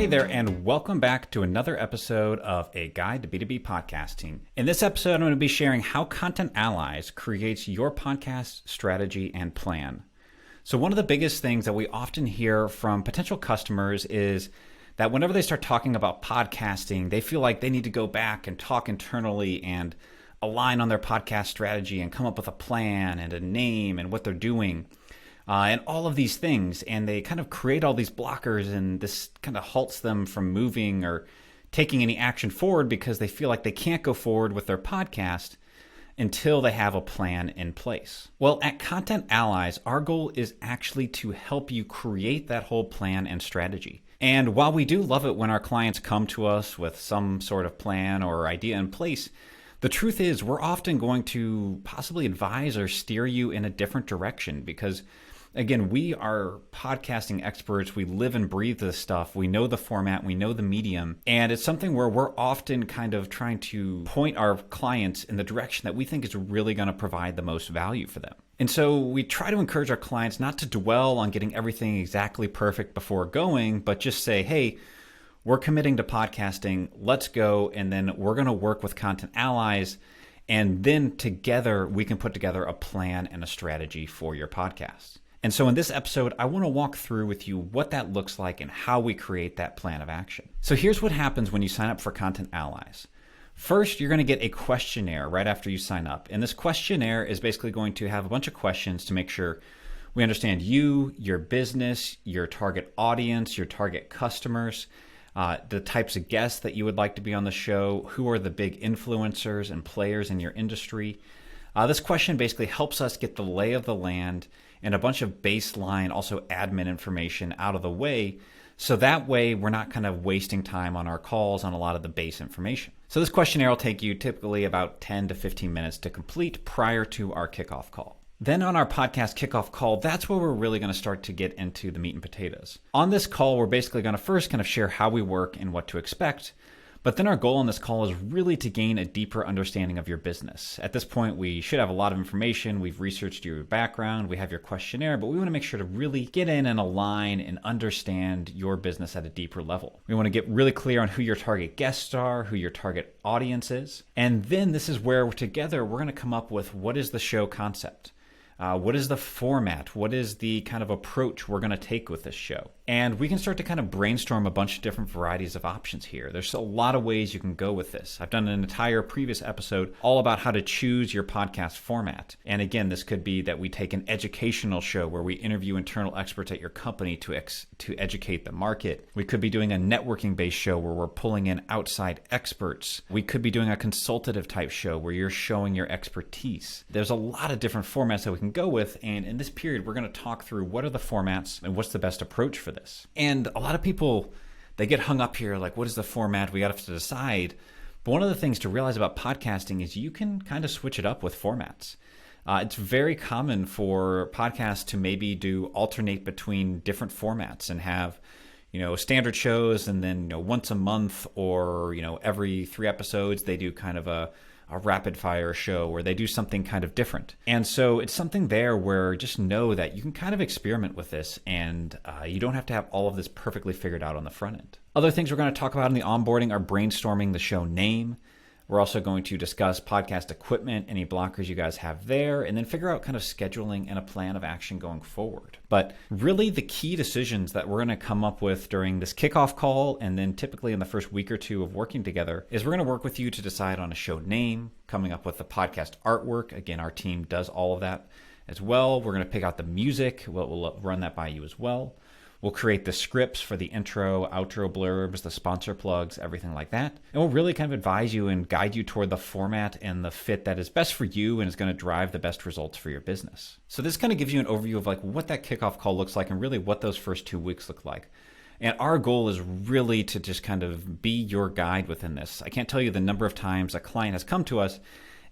Hey there, and welcome back to another episode of A Guide to B2B Podcasting. In this episode, I'm going to be sharing how Content Allies creates your podcast strategy and plan. So one of the biggest things that we often hear from potential customers is that whenever they start talking about podcasting, they feel like they need to go back and talk internally and align on their podcast strategy and come up with a plan and a name and what they're doing. And all of these things, and they kind of create all these blockers, and this kind of halts them from moving or taking any action forward because they feel like they can't go forward with their podcast until they have a plan in place. Well, at Content Allies, our goal is actually to help you create that whole plan and strategy. And while we do love it when our clients come to us with some sort of plan or idea in place, the truth is we're often going to possibly advise or steer you in a different direction because, again, we are podcasting experts. We live and breathe this stuff. We know the format. We know the medium. And it's something where we're often kind of trying to point our clients in the direction that we think is really going to provide the most value for them. And so we try to encourage our clients not to dwell on getting everything exactly perfect before going, but just say, hey, we're committing to podcasting. Let's go. And then we're going to work with Content Allies. And then together we can put together a plan and a strategy for your podcast. And so in this episode, I want to walk through with you what that looks like and how we create that plan of action. So here's what happens when you sign up for Content Allies. First, you're going to get a questionnaire right after you sign up. And this questionnaire is basically going to have a bunch of questions to make sure we understand you, your business, your target audience, your target customers, the types of guests that you would like to be on the show, who are the big influencers and players in your industry. This question basically helps us get the lay of the land and a bunch of baseline, also admin information out of the way. So that way we're not kind of wasting time on our calls on a lot of the base information. So this questionnaire will take you typically about 10 to 15 minutes to complete prior to our kickoff call. Then on our podcast kickoff call, that's where we're really going to start to get into the meat and potatoes. On this call, we're basically going to first kind of share how we work and what to expect. But then our goal on this call is really to gain a deeper understanding of your business. At this point, we should have a lot of information. We've researched your background. We have your questionnaire, but we want to make sure to really get in and align and understand your business at a deeper level. We want to get really clear on who your target guests are, who your target audience is. And then this is where together we're going to come up with what is the show concept. What is the format? What is the kind of approach we're going to take with this show? And we can start to kind of brainstorm a bunch of different varieties of options here. There's a lot of ways you can go with this. I've done an entire previous episode all about how to choose your podcast format. And again, this could be that we take an educational show where we interview internal experts at your company to educate the market. We could be doing a networking-based show where we're pulling in outside experts. We could be doing a consultative type show where you're showing your expertise. There's a lot of different formats that we can go with, and in this period we're going to talk through what are the formats and what's the best approach for this. And a lot of people, they get hung up here like, what is the format? We got to decide. But one of the things to realize about podcasting is you can kind of switch it up with formats. It's very common for podcasts to maybe alternate between different formats and have standard shows, and then once a month or every 3 episodes they do kind of a rapid fire show where they do something kind of different. And so it's something there where just know that you can kind of experiment with this, and you don't have to have all of this perfectly figured out on the front end. Other things we're going to talk about in the onboarding are brainstorming the show name. We're also going to discuss podcast equipment, any blockers you guys have there, and then figure out kind of scheduling and a plan of action going forward. But really the key decisions that we're going to come up with during this kickoff call, and then typically in the first week or two of working together, is we're going to work with you to decide on a show name, coming up with the podcast artwork. Again, our team does all of that as well. We're going to pick out the music. We'll run that by you as well. We'll create the scripts for the intro, outro blurbs, the sponsor plugs, everything like that. And we'll really kind of advise you and guide you toward the format and the fit that is best for you and is going to drive the best results for your business. So this kind of gives you an overview of like what that kickoff call looks like and really what those first 2 weeks look like. And our goal is really to just kind of be your guide within this. I can't tell you the number of times a client has come to us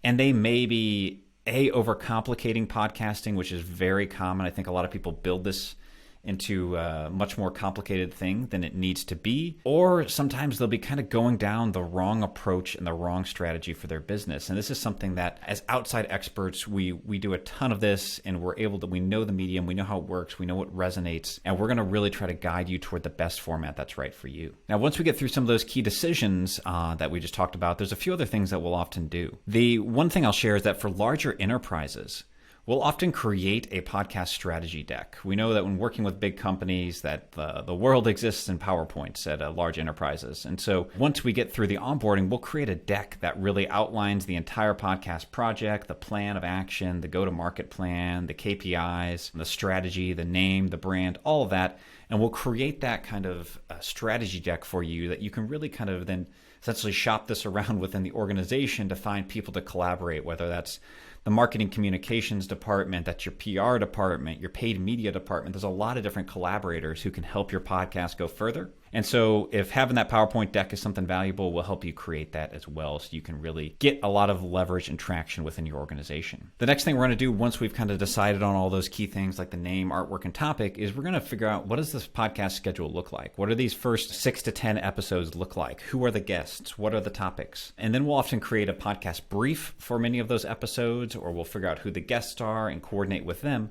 and they may be overcomplicating podcasting, which is very common. I think a lot of people build this into a much more complicated thing than it needs to be, or sometimes they'll be kind of going down the wrong approach and the wrong strategy for their business. And this is something that as outside experts, we do a ton of this, and we know the medium, we know how it works, we know what resonates, and we're going to really try to guide you toward the best format that's right for you. Now, once we get through some of those key decisions that we just talked about, there's a few other things that we'll often do. The one thing I'll share is that for larger enterprises, we'll often create a podcast strategy deck. We know that when working with big companies that the world exists in PowerPoints at large enterprises. And so once we get through the onboarding, we'll create a deck that really outlines the entire podcast project, the plan of action, the go-to-market plan, the KPIs, the strategy, the name, the brand, all of that. And we'll create that kind of strategy deck for you that you can really kind of then essentially shop this around within the organization to find people to collaborate, whether that's the marketing communications department, that's your PR department, your paid media department. There's a lot of different collaborators who can help your podcast go further. And so if having that PowerPoint deck is something valuable, we'll help you create that as well so you can really get a lot of leverage and traction within your organization. The next thing we're going to do once we've kind of decided on all those key things like the name, artwork, and topic is we're going to figure out what does this podcast schedule look like? What are these first 6 to 10 episodes look like? Who are the guests? What are the topics? And then we'll often create a podcast brief for many of those episodes, or we'll figure out who the guests are and coordinate with them.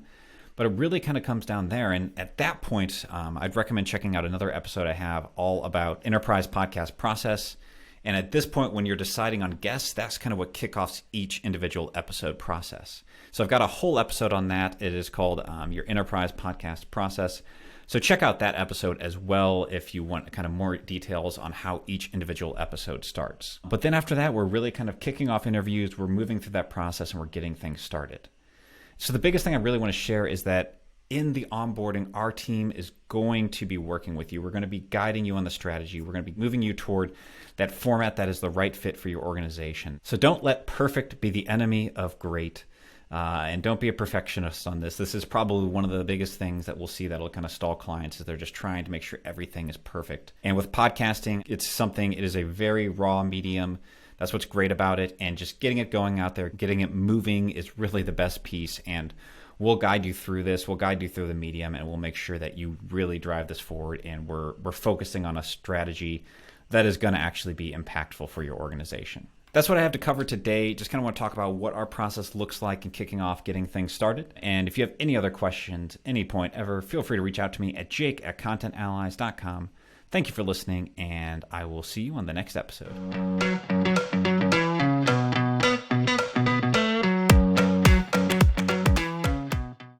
But it really kind of comes down there. And at that point, I'd recommend checking out another episode I have all about enterprise podcast process. And at this point, when you're deciding on guests, that's kind of what kickoffs each individual episode process. So I've got a whole episode on that. It is called your enterprise podcast process. So check out that episode as well if you want kind of more details on how each individual episode starts. But then after that, we're really kind of kicking off interviews. We're moving through that process and we're getting things started. So the biggest thing I really want to share is that in the onboarding, our team is going to be working with you. We're going to be guiding you on the strategy. We're going to be moving you toward that format that is the right fit for your organization. So don't let perfect be the enemy of great. And don't be a perfectionist on this. This is probably one of the biggest things that we'll see that'll kind of stall clients is they're just trying to make sure everything is perfect. And with podcasting, it is a very raw medium. That's what's great about it. And just getting it going out there, getting it moving is really the best piece. And we'll guide you through this. We'll guide you through the medium, and we'll make sure that you really drive this forward. And we're focusing on a strategy that is going to actually be impactful for your organization. That's what I have to cover today. Just kind of want to talk about what our process looks like in kicking off, getting things started. And if you have any other questions, any point ever, feel free to reach out to me at jake@contentallies.com. Thank you for listening, and I will see you on the next episode.